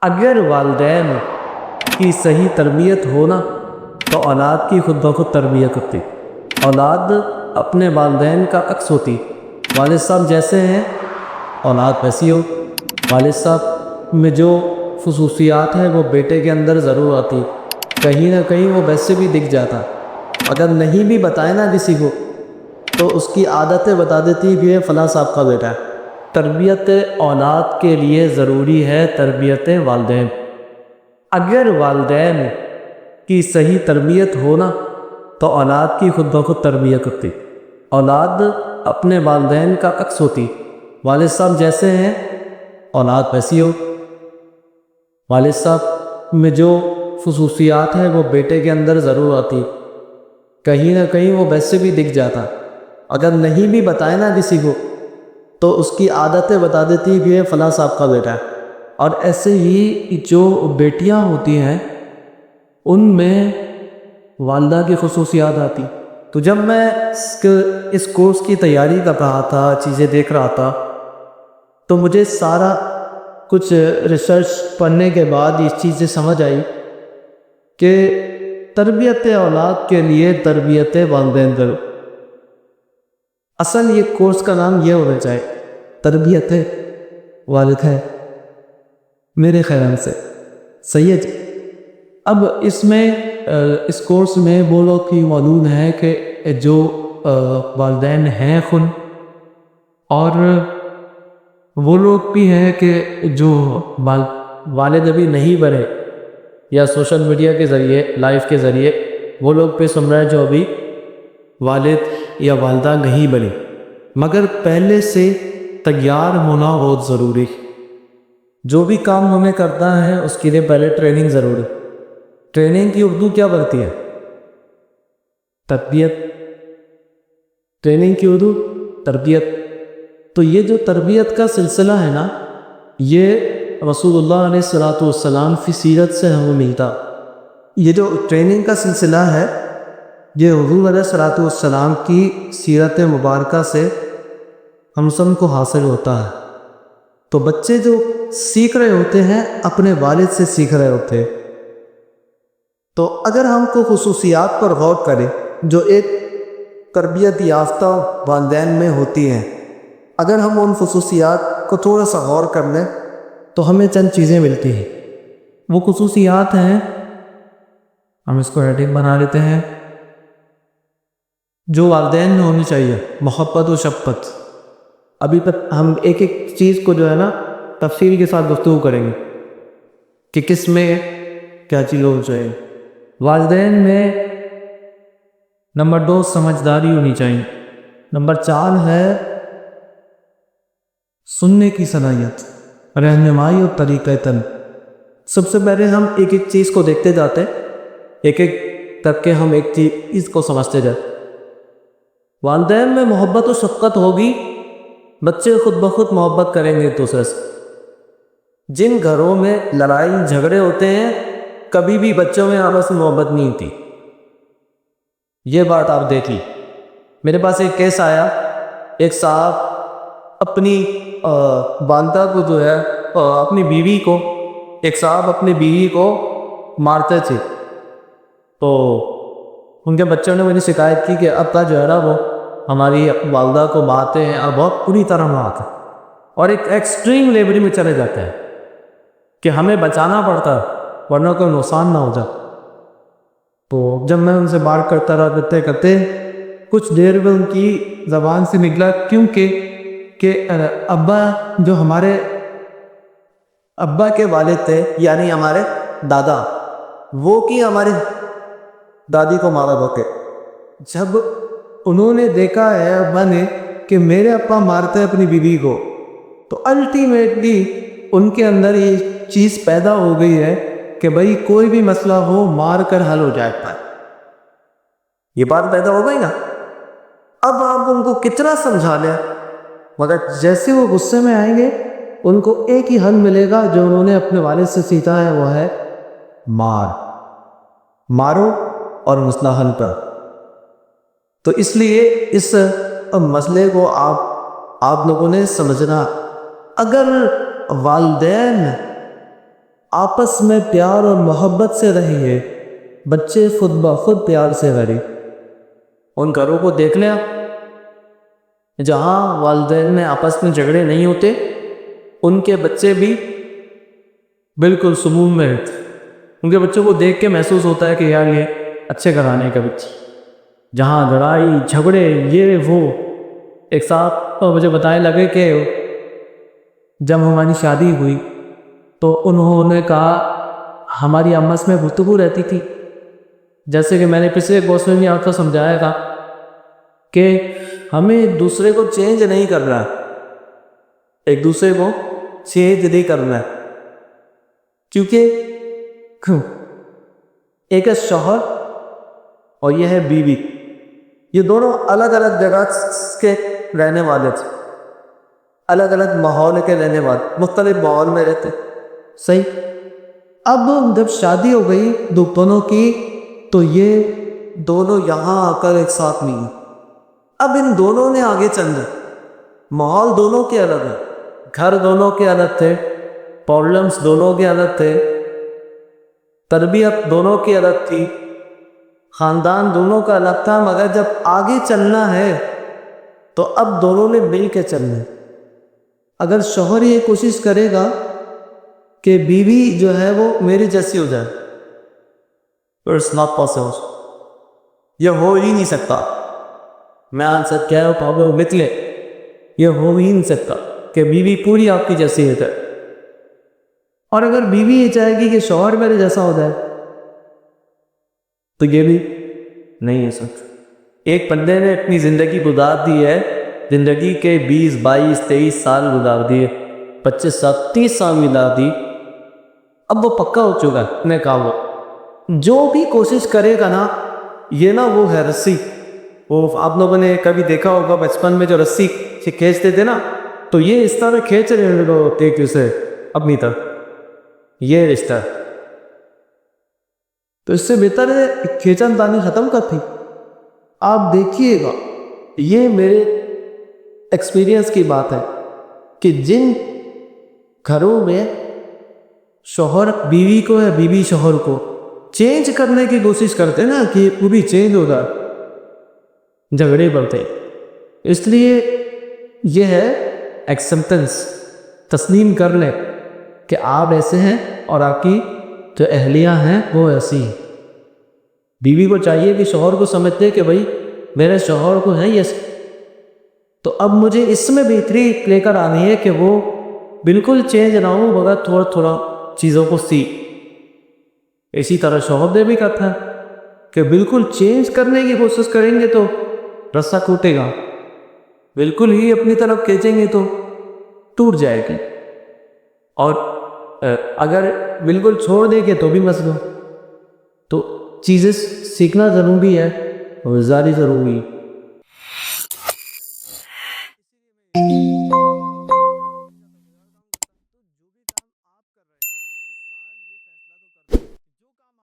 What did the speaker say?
اگر والدین کی صحیح تربیت ہو نا تو اولاد کی خود بخود تربیت ہوتی. اولاد اپنے والدین کا عکس ہوتی. والد صاحب جیسے ہیں اولاد ویسی ہو. والد صاحب میں جو خصوصیات ہیں وہ بیٹے کے اندر ضرور آتی. کہیں نہ کہیں وہ ویسے بھی دکھ جاتا. اگر نہیں بھی بتائے نا کسی کو تو اس کی عادتیں بتا دیتی کہ یہ فلاں صاحب کا بیٹا ہے. تربیت اولاد کے لیے ضروری ہے تربیت والدین. اگر والدین کی صحیح تربیت ہو نا تو اولاد کی خود بخود تربیت ہوتی. اولاد اپنے والدین کا عکس ہوتی. والد صاحب جیسے ہیں اولاد ویسی ہو. والد صاحب میں جو خصوصیات ہیں وہ بیٹے کے اندر ضرور آتی. کہیں نہ کہیں وہ ویسے بھی دکھ جاتا. اگر نہیں بھی بتائے نا کسی کو تو اس کی عادتیں بتا دیتی کہ یہ فلاں صاحب کا بیٹا ہے. اور ایسے ہی جو بیٹیاں ہوتی ہیں ان میں والدہ کی خصوصیات آتی. تو جب میں اس کورس کی تیاری کر رہا تھا، چیزیں دیکھ رہا تھا، تو مجھے سارا کچھ ریسرچ پڑھنے کے بعد اس چیزیں سمجھ آئی کہ تربیت اولاد کے لیے تربیت والدین ضرور. اصل یہ کورس کا نام یہ ہونا چاہیے، تربیت والد ہے میرے خیال سے. صحیح ہے جی. اب اس میں اس کورس میں وہ لوگ کی موجود ہیں کہ جو والدین ہیں خود، اور وہ لوگ بھی ہیں کہ جو والد ابھی نہیں بنے یا سوشل میڈیا کے ذریعے، لائف کے ذریعے وہ لوگ پہ سن رہے ہیں جو ابھی والد یا والدہ نہیں بنے. مگر پہلے سے تیار ہونا بہت ضروری. جو بھی کام ہمیں کرنا ہے اس کے لیے پہلے ٹریننگ ضروری. ٹریننگ کی اردو کیا بنتی ہے؟ تربیت. ٹریننگ کی اردو تربیت. تو یہ جو تربیت کا سلسلہ ہے نا، یہ رسول اللہ علیہ السلام کی سیرت سے ہمیں ملتا. یہ جو ٹریننگ کا سلسلہ ہے یہ حضور علیہ السلام کی سیرت مبارکہ سے ہم سب کو حاصل ہوتا ہے. تو بچے جو سیکھ رہے ہوتے ہیں اپنے والد سے سیکھ رہے ہوتے ہیں. تو اگر ہم کو خصوصیات پر غور کریں جو ایک تربیت یافتہ والدین میں ہوتی ہیں، اگر ہم ان خصوصیات کو تھوڑا سا غور کر لیں تو ہمیں چند چیزیں ملتی ہیں. وہ خصوصیات ہیں، ہم اس کو ہیڈنگ بنا لیتے ہیں، جو والدین میں ہونی چاہیے: محبت و شفقت. ابھی تک ہم ایک ایک چیز کو جو ہے نا تفصیل کے ساتھ گفتگو کریں گے کہ کس میں کیا چیز ہونی چاہیے. والدین میں نمبر 2 سمجھداری ہونی چاہیے. نمبر 4 ہے سننے کی صلاحیت، رہنمائی اور طریقہ تن. سب سے پہلے ہم ایک ایک چیز کو دیکھتے جاتے ہیں، ایک ایک کر کے ہم ایک چیز کو سمجھتے جاتے. والدین میں محبت و شفقت ہوگی، بچے خود بخود محبت کریں گے ایک دوسرے سے. جن گھروں میں لڑائی جھگڑے ہوتے ہیں کبھی بھی بچوں میں آپس میں محبت نہیں ہوتی. یہ بات آپ دیکھی. میرے پاس ایک کیس آیا، ایک صاحب اپنی والدہ کو جو ہے اپنی بیوی کو، ایک صاحب اپنی بیوی کو مارتے تھے. تو ان کے بچوں نے مجھے شکایت کی کہ ابا جو ہے نا وہ ہماری والدہ کو مارتے ہیں اور بہت بری طرح مارتے ہیں، اور ایک ایکسٹریم لیول میں چلے جاتے ہیں کہ ہمیں بچانا پڑتا ہے ورنہ کوئی نقصان نہ ہو جائے. تو جب میں ان سے بات کرتا رہا کرتے کچھ دیر میں ان کی زبان سے نکلا کیونکہ کہ ابا جو ہمارے ابا کے والد تھے یعنی ہمارے دادا، وہ کی ہماری دادی کو مارا ہوتے. جب انہوں نے دیکھا ہے ابا نے کہ میرے ابا مارتے ہیں اپنی بیوی کو، تو الٹیمیٹلی ان کے اندر یہ چیز پیدا ہو گئی ہے کہ بھئی کوئی بھی مسئلہ ہو مار کر حل ہو جاتا ہے. یہ بات پیدا ہو گئی نا. اب آپ ان کو کتنا سمجھا لیں مگر جیسے وہ غصے میں آئیں گے ان کو ایک ہی حل ملے گا جو انہوں نے اپنے والد سے سیکھا ہے، وہ ہے مارو اور مسئلہ حل کر. تو اس لیے اس مسئلے کو آپ لوگوں نے سمجھنا. اگر والدین آپس میں پیار اور محبت سے رہیے، بچے خود بخود پیار سے بھرے۔ ان گھروں کو دیکھ لیں آپ، جہاں والدین میں آپس میں جھگڑے نہیں ہوتے، ان کے بچے بھی بالکل سکون میں رہتے۔ ان کے بچوں کو دیکھ کے محسوس ہوتا ہے کہ یار یہ اچھے گھرانے کا بچہ۔ جہاں لڑائی جھگڑے یہ وہ ایک ساتھ، مجھے بتانے لگے کہ جب ہماری شادی ہوئی تو انہوں نے کہا ہماری آپس میں گفتگو رہتی تھی، جیسے کہ میں نے پچھلے گوشت میں بھی آپ کو سمجھایا تھا کہ ہمیں ایک دوسرے کو چینج نہیں کرنا ہے، ایک دوسرے کو چینج نہیں کرنا ہے، کیونکہ ایک ہے شوہر اور یہ ہے بیوی، یہ دونوں الگ الگ جگہ کے رہنے والے تھے، الگ الگ ماحول کے رہنے والے، مختلف ماحول میں رہتے، صحیح۔ اب جب شادی ہو گئی دونوں کی تو یہ دونوں یہاں آ کر ایک ساتھ ملی۔ اب ان دونوں نے آگے چلنا، ماحول دونوں کے الگ ہے، گھر دونوں کے الگ تھے، پرابلمس دونوں کے الگ تھے، تربیت دونوں کی الگ تھی، خاندان دونوں کا الگ تھا، مگر جب آگے چلنا ہے تو اب دونوں نے مل کے چلنا ہے۔ اگر شوہر یہ کوشش کرے گا کہ بیوی جو ہے وہ میری جیسی ہو جائے، It's not possible، یہ ہو ہی نہیں سکتا۔ میں آپ سے کہہ رہا ہوں نکلے، یہ ہو ہی نہیں سکتا کہ بیوی پوری آپ کی جیسی ہو جائے۔ اور اگر بیوی یہ چاہے گی کہ شوہر میرے جیسا ہو جائے تو یہ بھی نہیں ہو سکتا۔ ایک بندے نے اپنی زندگی گزار دی ہے، زندگی کے 20 22 23 سال گزار دیے، 25 سال 30 سال گزار دی، اب وہ پکا ہو چکا ہے اپنے کام، جو بھی کوشش کرے گا نا، یہ نا وہ ہے رسی، وہ آپ لوگوں نے کبھی دیکھا ہوگا بچپن میں جو رسی سے کھینچتے تھے نا، تو یہ اس طرح کھینچ رہے ہوتے کہ اسے اپنی طرف، یہ رشتہ ہے۔ تو اس سے بہتر ہے کھینچن تانی ختم کرتی۔ آپ دیکھیے گا، یہ میرے ایکسپیرینس کی بات ہے کہ جن گھروں میں شوہر بیوی کو یا بیوی شوہر کو چینج کرنے کی کوشش کرتے نا کہ وہ بھی چینج ہو جائے، جھگڑے بڑھتے۔ اس لیے یہ ہے ایکسپٹنس، تسلیم کر لیں کہ آپ ایسے ہیں اور آپ کی جو اہلیہ ہیں وہ ایسی ہیں۔ بیوی کو چاہیے کہ شوہر کو سمجھتے کہ بھائی میرے شوہر کو ہے یہ، تو اب مجھے اس میں بہتری لے کر آنی ہے کہ وہ بالکل چینج نہ ہو، مگر تھوڑا تھوڑا چیزوں کو سیکھ۔ اسی طرح شوہر نے بھی کہا ہے کہ بالکل چینج کرنے کی کوشش کریں گے تو رسہ ٹوٹے گا، بالکل ہی اپنی طرف کھینچیں گے تو ٹوٹ جائے گی، اور اگر بالکل چھوڑ دیں گے تو بھی مسئلہ۔ تو چیزیں سیکھنا ضروری ہے اور زیادہ ضروری ہے۔